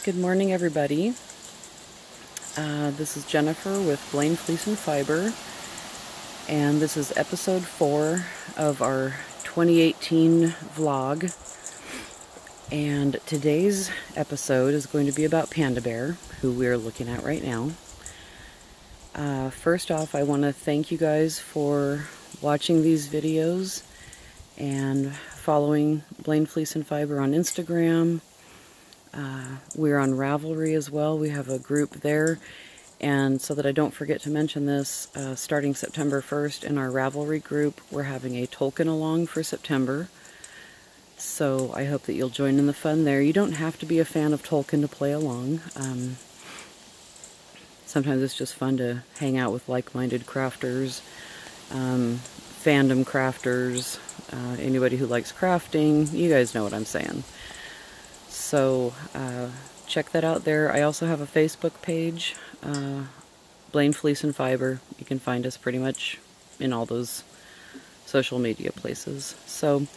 Good morning, everybody. This is Jennifer with Blaine Fleece and Fiber, and this is episode 4 of our 2018 vlog. And today's episode is going to be about Panda Bear, who we are looking at right now. First off, I want to thank you guys for watching these videos and following Blaine Fleece and Fiber on Instagram. We're on Ravelry as well. We have a group there. And so that I don't forget to mention this, starting September 1st in our Ravelry group, we're having a Tolkien along for September. So I hope that you'll join in the fun there. You don't have to be a fan of Tolkien to play along. Sometimes it's just fun to hang out with like-minded crafters, fandom crafters, anybody who likes crafting. You guys know what I'm saying. So check that out there. I also have a Facebook page, Blaine Fleece and Fiber. You can find us pretty much in all those social media places. So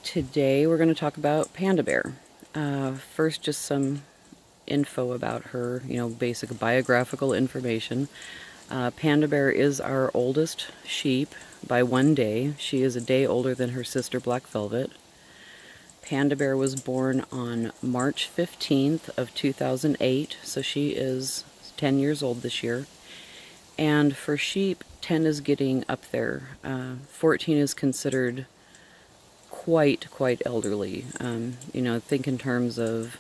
today we're going to talk about Panda Bear. First, just some info about her, basic biographical information. Panda Bear is our oldest sheep by 1 day. She is a day older than her sister Black Velvet. Panda Bear was born on March 15th of 2008, so she is 10 years old this year. And for sheep, 10 is getting up there. 14 is considered quite elderly. Think in terms of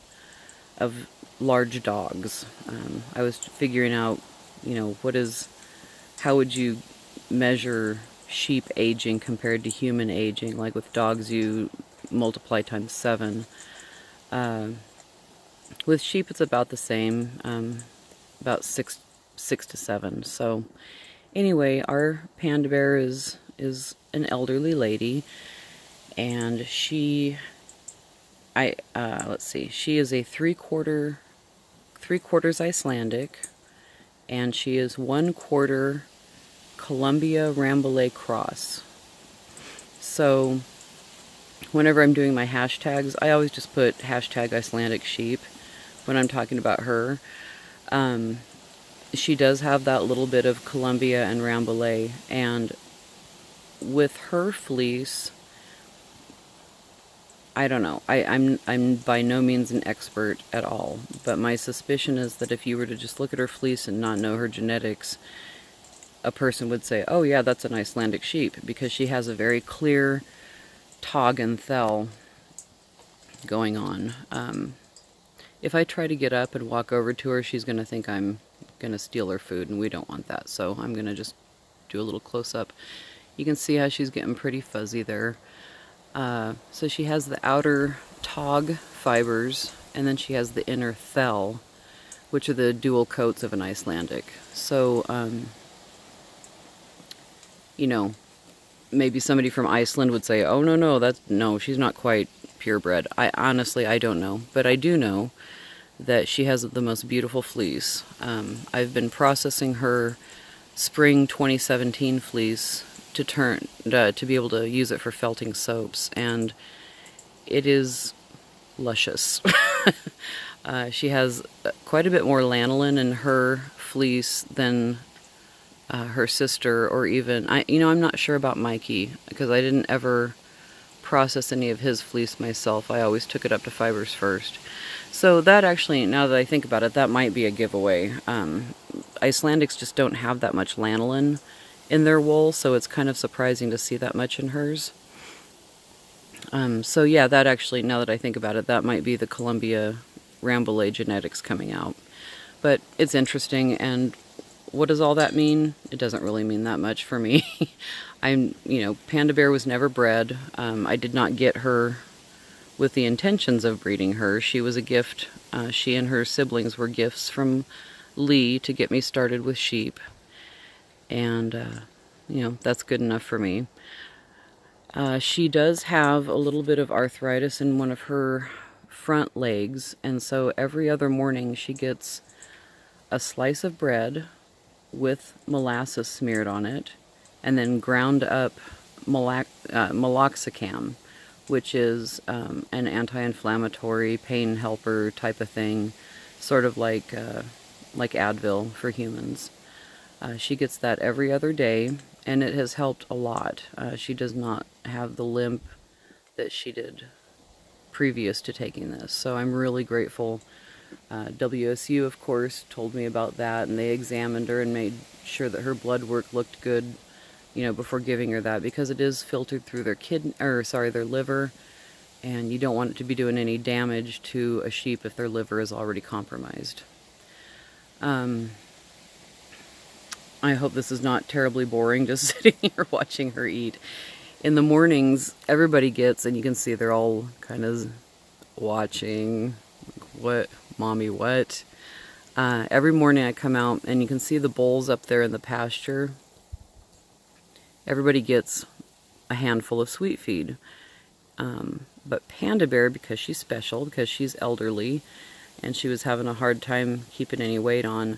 large dogs. I was figuring out, how would you measure sheep aging compared to human aging? Like with dogs, you multiply times 7. With sheep, it's about the same, about 6 to 7. So anyway, our Panda Bear is an elderly lady, and she is a three-quarters Icelandic, and she is 1/4 Columbia Rambouillet cross. So whenever I'm doing my hashtags, I always just put hashtag Icelandic sheep when I'm talking about her. She does have that little bit of Columbia and Rambouillet, and with her fleece, I don't know. I'm by no means an expert at all, but my suspicion is that if you were to just look at her fleece and not know her genetics, a person would say, oh yeah, that's an Icelandic sheep, because she has a very clear tog and thel going on. If I try to get up and walk over to her, she's going to think I'm going to steal her food, and we don't want that. So I'm going to just do a little close-up. You can see how she's getting pretty fuzzy there. So she has the outer tog fibers, and then she has the inner thel, which are the dual coats of an Icelandic. So, maybe somebody from Iceland would say, oh, no, she's not quite purebred. I don't know. But I do know that she has the most beautiful fleece. I've been processing her spring 2017 fleece to be able to use it for felting soaps, and it is luscious. She has quite a bit more lanolin in her fleece than her sister, or even, I'm not sure about Mikey, because I didn't ever process any of his fleece myself. I always took it up to fibers first. So that actually, now that I think about it, that might be a giveaway. Icelandics just don't have that much lanolin in their wool, so it's kind of surprising to see that much in hers. So yeah, that actually, now that I think about it, that might be the Columbia Rambouillet genetics coming out. But it's interesting, and what does all that mean? It doesn't really mean that much for me. Panda Bear was never bred. I did not get her with the intentions of breeding her. She was a gift. She and her siblings were gifts from Lee to get me started with sheep. And, that's good enough for me. She does have a little bit of arthritis in one of her front legs, and so every other morning she gets a slice of bread with molasses smeared on it, and then ground up meloxicam, which is an anti-inflammatory pain helper type of thing, sort of like Advil for humans. She gets that every other day, and it has helped a lot. She does not have the limp that she did previous to taking this, so I'm really grateful. WSU, of course, told me about that, and they examined her and made sure that her blood work looked good, before giving her that, because it is filtered through their liver, and you don't want it to be doing any damage to a sheep if their liver is already compromised. I hope this is not terribly boring, just sitting here watching her eat. In the mornings, everybody gets, and you can see they're all kind of watching, what, mommy, what? Every morning I come out, and you can see the bowls up there in the pasture. Everybody gets a handful of sweet feed. But Panda Bear, because she's special, because she's elderly, and she was having a hard time keeping any weight on,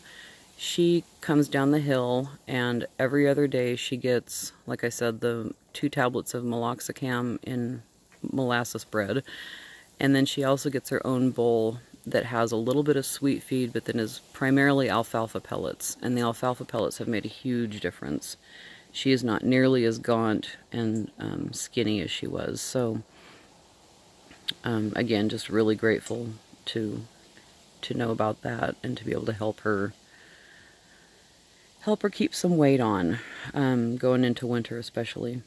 she comes down the hill, and every other day she gets, like I said, the 2 tablets of meloxicam in molasses bread. And then she also gets her own bowl that has a little bit of sweet feed, but then is primarily alfalfa pellets. And the alfalfa pellets have made a huge difference. She is not nearly as gaunt and skinny as she was. So, again, just really grateful to know about that and to be able to help her keep some weight on, going into winter especially.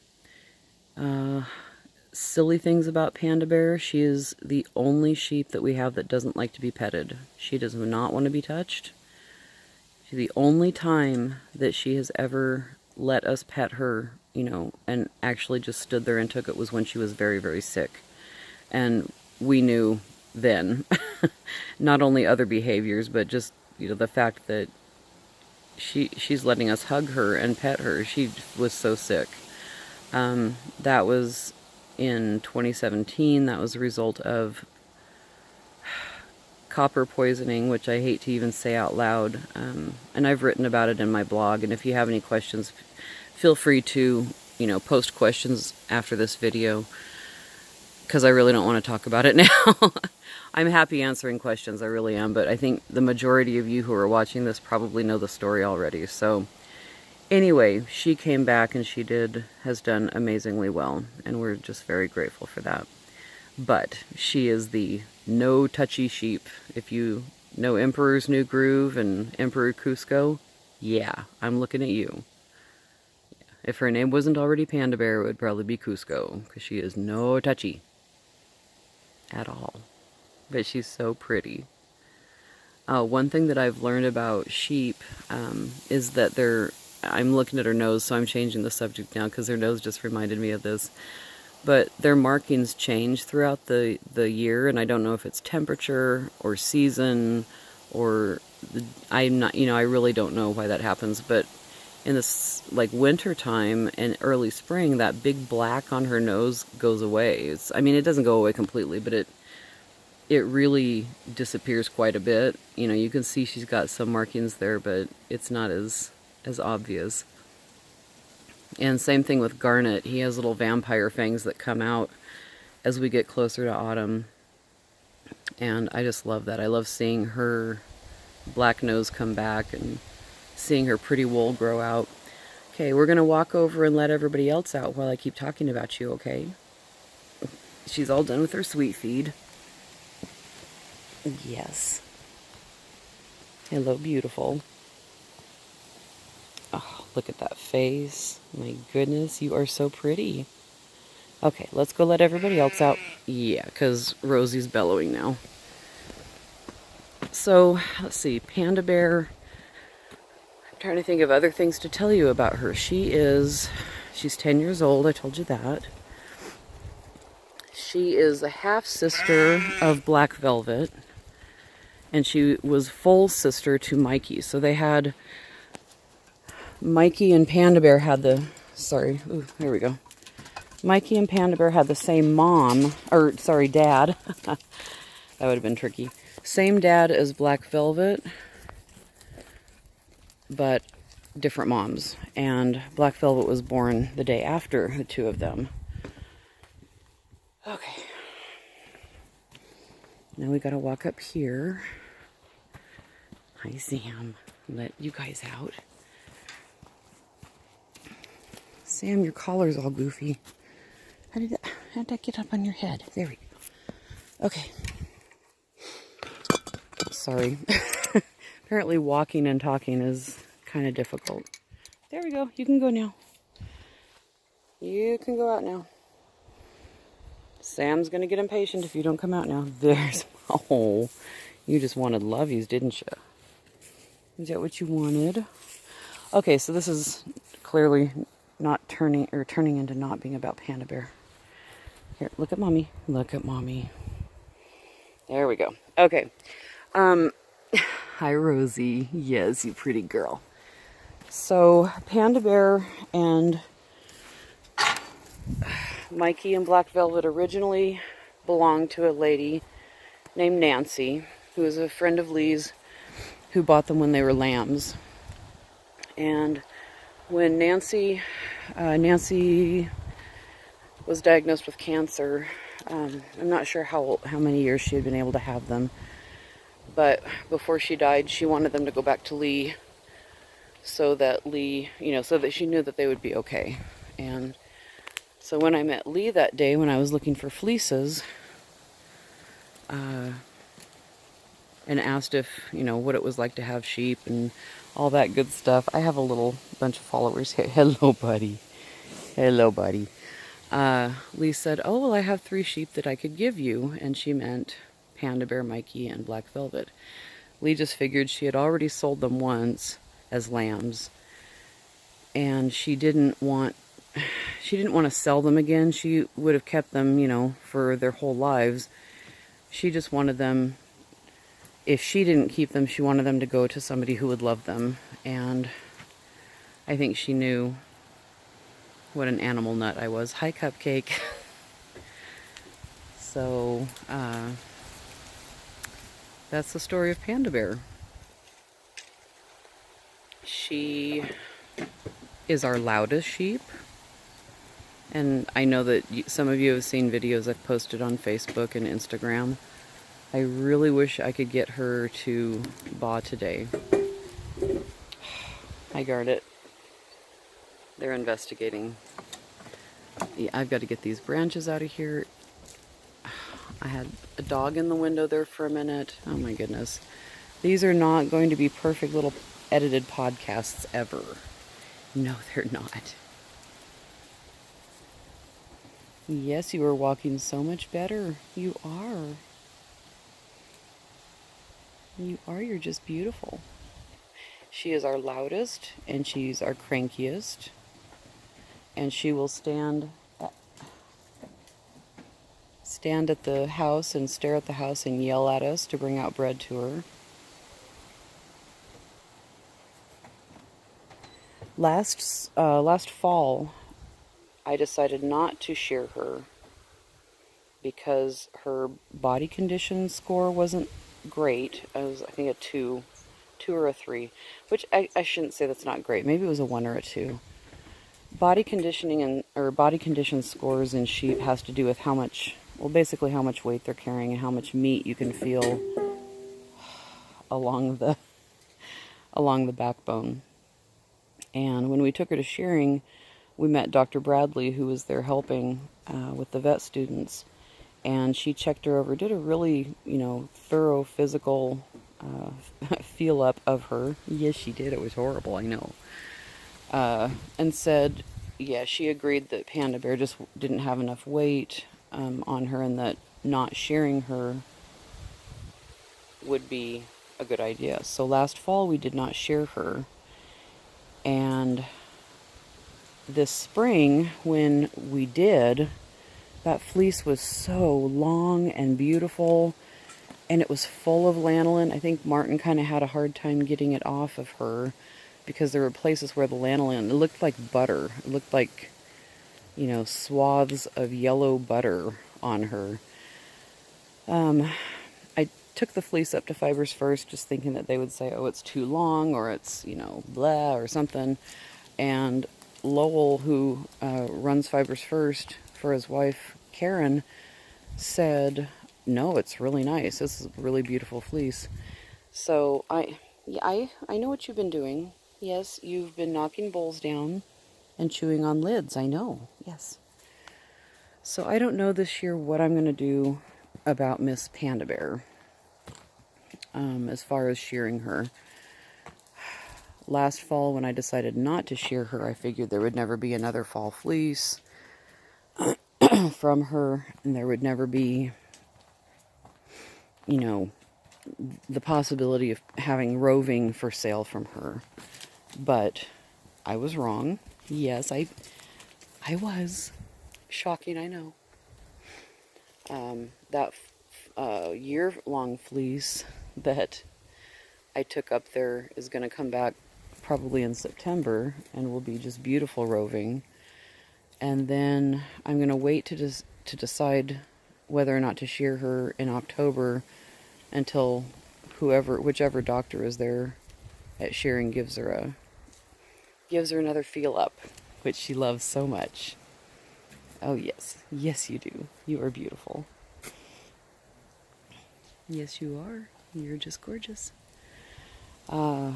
Silly things about Panda Bear: she is the only sheep that we have that doesn't like to be petted. She does not want to be touched. The only time that she has ever let us pet her, and actually just stood there and took it, was when she was very, very sick. And we knew then, not only other behaviors, but just, the fact that she's letting us hug her and pet her. She was so sick. That was in 2017. That was a result of copper poisoning, which I hate to even say out loud. And I've written about it in my blog. And if you have any questions, feel free to, post questions after this video, because I really don't want to talk about it now. I'm happy answering questions, I really am, but I think the majority of you who are watching this probably know the story already. So anyway, she came back, and she has done amazingly well, and we're just very grateful for that. But she is the no touchy sheep. If you know Emperor's New Groove and Emperor Cusco, yeah, I'm looking at you. If her name wasn't already Panda Bear, it would probably be Cusco, because she is no touchy at all. But she's so pretty. One thing that I've learned about sheep is that I'm looking at her nose, so I'm changing the subject now because her nose just reminded me of this. But their markings change throughout the year, and I don't know if it's temperature or season or I'm not, I really don't know why that happens. But in this winter time and early spring, that big black on her nose goes away. It doesn't go away completely, but it really disappears quite a bit. You can see she's got some markings there, but it's not as obvious. And same thing with Garnet. He has little vampire fangs that come out as we get closer to autumn. And I just love that. I love seeing her black nose come back and seeing her pretty wool grow out. Okay, we're going to walk over and let everybody else out while I keep talking about you, okay? She's all done with her sweet feed. Yes. Hello, beautiful. Oh, look at that face. My goodness, you are so pretty. Okay, let's go let everybody else out. Yeah, because Rosie's bellowing now. So, let's see. Panda Bear. I'm trying to think of other things to tell you about her. She's 10 years old. I told you that. She is a half-sister of Black Velvet. And she was full sister to Mikey. So they had... Mikey and Panda Bear had the... Sorry. Ooh, here we go. Mikey and Panda Bear had the same mom. Dad. That would have been tricky. Same dad as Black Velvet, but different moms. And Black Velvet was born the day after the two of them. Okay. Now we gotta walk up here. Hi, Sam. Let you guys out. Sam, your collar's all goofy. How'd that get up on your head? There we go. Okay. Sorry. Apparently walking and talking is kind of difficult. There we go. You can go now. You can go out now. Sam's gonna get impatient if you don't come out now. There's... Oh, you just wanted lovies, didn't you? Is that what you wanted? Okay, so this is clearly not turning into not being about Panda Bear. Here, look at mommy. Look at mommy. There we go. Okay. Hi, Rosie. Yes, you pretty girl. So, Panda Bear and Mikey and Black Velvet originally belonged to a lady named Nancy, who was a friend of Lee's, who bought them when they were lambs. And when Nancy was diagnosed with cancer, I'm not sure how many years she had been able to have them, but before she died, she wanted them to go back to Lee, so that Lee, so that she knew that they would be okay. And so when I met Lee that day, when I was looking for fleeces, and asked if, what it was like to have sheep and all that good stuff. I have a little bunch of followers here. Hello, buddy. Hello, buddy. Lee said, oh, well, I have 3 sheep that I could give you. And she meant Panda Bear, Mikey, and Black Velvet. Lee just figured she had already sold them once as lambs. And she didn't want to sell them again. She would have kept them, for their whole lives. She just wanted them... If she didn't keep them, she wanted them to go to somebody who would love them. And I think she knew what an animal nut I was. Hi, Cupcake. So, that's the story of Panda Bear. She is our loudest sheep. And I know that some of you have seen videos I've posted on Facebook and Instagram. I really wish I could get her to baa today. I guard it. They're investigating. Yeah, I've got to get these branches out of here. I had a dog in the window there for a minute. Oh my goodness. These are not going to be perfect little edited podcasts ever. No, they're not. Yes, you are walking so much better. You are. You are, you're just beautiful. She is our loudest, and she's our crankiest. And she will stand at the house and stare at the house and yell at us to bring out bread to her. Last fall, I decided not to shear her because her body condition score wasn't great. It was, I think, a 2 or a 3, which I shouldn't say that's not great. Maybe it was a 1 or a 2. Body conditioning or body condition scores in sheep has to do with basically how much weight they're carrying and how much meat you can feel along the backbone. And when we took her to shearing, we met Dr. Bradley, who was there helping with the vet students. And she checked her over, did a really, thorough physical feel up of her. Yes, she did. It was horrible, I know. And said, yeah, she agreed that Panda Bear just didn't have enough weight on her, and that not shearing her would be a good idea. So last fall we did not shear her. And this spring, when we did, that fleece was so long and beautiful, and it was full of lanolin. I think Martin kind of had a hard time getting it off of her because there were places where the lanolin, it looked like butter. It looked like, swaths of yellow butter on her. I took the fleece up to Fibers First, just thinking that they would say, oh, it's too long, or it's, blah, or something. And Lowell, who runs Fibers First for his wife, Karen, said, no, it's really nice. This is a really beautiful fleece. So yeah, I know what you've been doing. Yes, you've been knocking bowls down and chewing on lids. I know. Yes. So I don't know this year what I'm going to do about Miss Panda Bear, as far as shearing her. Last fall, when I decided not to shear her, I figured there would never be another fall fleece from her, and there would never be, you know, the possibility of having roving for sale from her. But I was wrong. Yes, I was. Shocking, I know. That year-long fleece that I took up there is going to come back probably in September and will be just beautiful roving. And then I'm going to wait to decide whether or not to shear her in October until whichever doctor is there at shearing gives her another feel up, which she loves so much. Oh yes, yes you do. You are beautiful. Yes you are. You're just gorgeous. I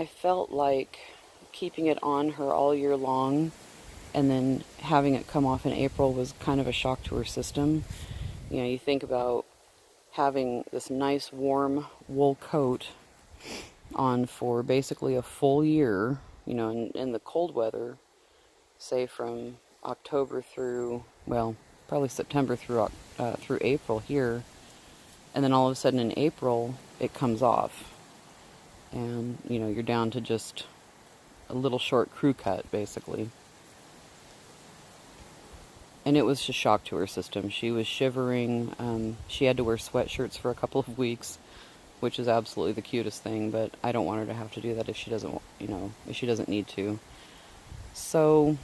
felt like keeping it on her all year long and then having it come off in April was kind of a shock to her system. You know, you think about having this nice warm wool coat on for basically a full year, you know, in the cold weather, say from October through, well, probably September through April here, and then all of a sudden in April it comes off, and you know you're down to just a little short crew cut basically. And it was just a shock to her system. She was shivering. She had to wear sweatshirts for a couple of weeks, which is absolutely the cutest thing, but I don't want her to have to do that if she doesn't, you know, if she doesn't need to. So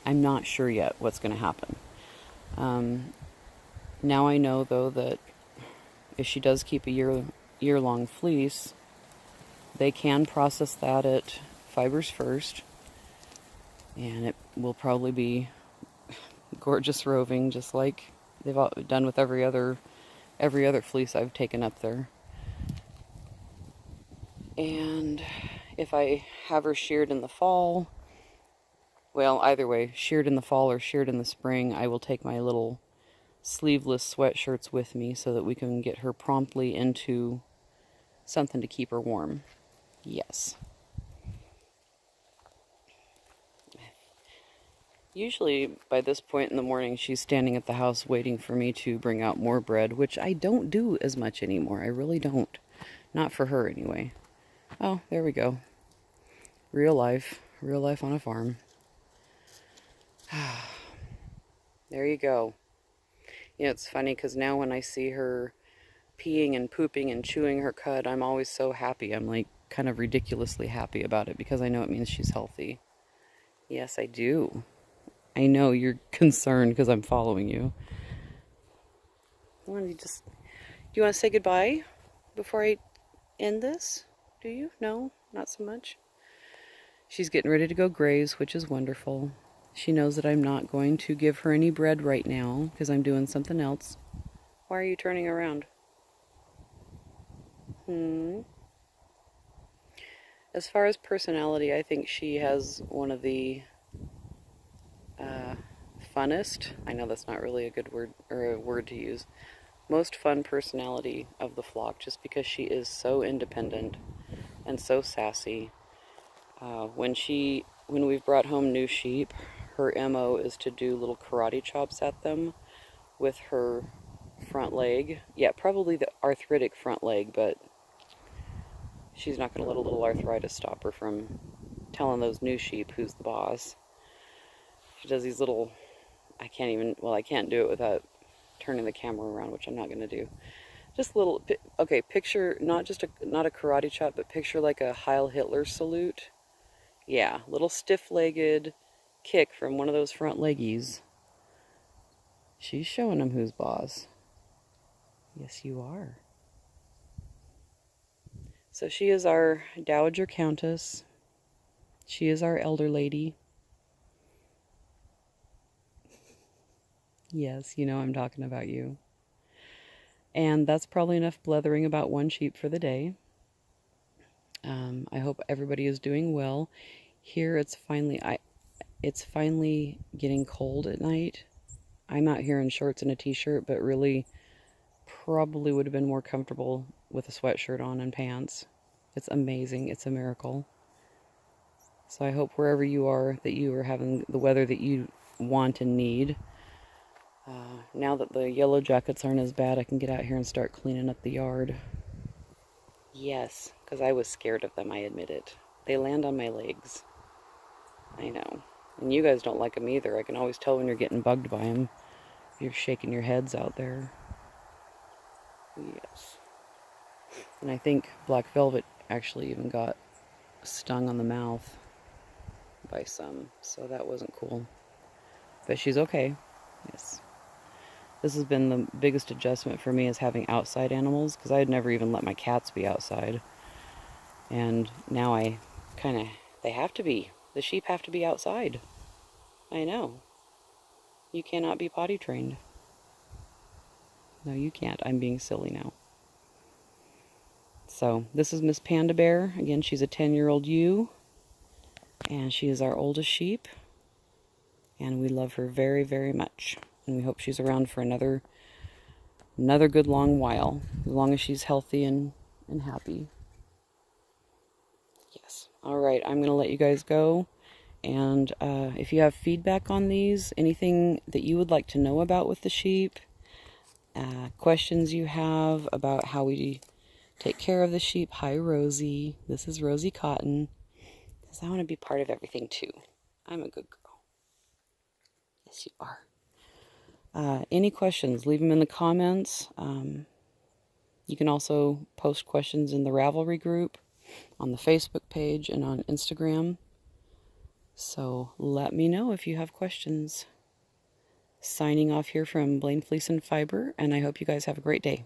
I'm not sure yet what's going to happen. Now I know though that if she does keep a year-long fleece, they can process that at Fibers First, and it will probably be gorgeous roving, just like they've done with every other fleece I've taken up there. And if I have her sheared in the fall, well, either way, sheared in the fall or sheared in the spring, I will take my little sleeveless sweatshirts with me so that we can get her promptly into something to keep her warm. Yes. Usually by this point in the morning she's standing at the house waiting for me to bring out more bread, which I don't do as much anymore. I really don't. Not for her anyway. Oh, there we go. Real life on a farm. There you go. You know, it's funny because now when I see her peeing and pooping and chewing her cud, I'm always so happy. I'm like kind of ridiculously happy about it because I know it means she's healthy. Yes, I do. I know you're concerned because I'm following you. Do you want to say goodbye before I end this? Do you? No, not so much. She's getting ready to go graze, which is wonderful. She knows that I'm not going to give her any bread right now because I'm doing something else. Why are you turning around? As far as personality, I think she has one of the funnest, I know that's not really a good word or a word to use, most fun personality of the flock, just because she is so independent and so sassy. When we've brought home new sheep, her MO is to do little karate chops at them with her front leg. Yeah, probably the arthritic front leg, but she's not going to let a little arthritis stop her from telling those new sheep who's the boss. She does these little, I can't do it without turning the camera around, which I'm not going to do. Just little, okay, picture not a karate chop, but picture like a Heil Hitler salute. Yeah, little stiff-legged kick from one of those front leggies. She's showing them who's boss. Yes, you are. So she is our Dowager Countess. She is our elder lady. Yes, you know I'm talking about you. And that's probably enough blethering about one sheep for the day. I hope everybody is doing well. Here it's finally getting cold at night. I'm out here in shorts and a t-shirt, but really probably would have been more comfortable with a sweatshirt on and pants. It's amazing. It's a miracle. So I hope wherever you are that you are having the weather that you want and need. Now that the yellow jackets aren't as bad, I can get out here and start cleaning up the yard. Yes, because I was scared of them, I admit it. They land on my legs. I know. And you guys don't like them either. I can always tell when you're getting bugged by them. You're shaking your heads out there. Yes. And I think Black Velvet actually even got stung on the mouth by some, so that wasn't cool. But she's okay. Yes. This has been the biggest adjustment for me is having outside animals, because I had never even let my cats be outside. And now they have to be. The sheep have to be outside. I know. You cannot be potty trained. No, you can't. I'm being silly now. So, this is Miss Panda Bear. Again, she's a 10-year-old ewe, and she is our oldest sheep. And we love her very, very much. And we hope she's around for another good long while, as long as she's healthy and happy. Yes. All right, I'm going to let you guys go. And if you have feedback on these, anything that you would like to know about with the sheep, questions you have about how we take care of the sheep, hi Rosie. This is Rosie Cotton. Because I want to be part of everything too. I'm a good girl. Yes, you are. Any questions, leave them in the comments. You can also post questions in the Ravelry group, on the Facebook page, and on Instagram. So let me know if you have questions. Signing off here from Blaine Fleece and Fiber, and I hope you guys have a great day.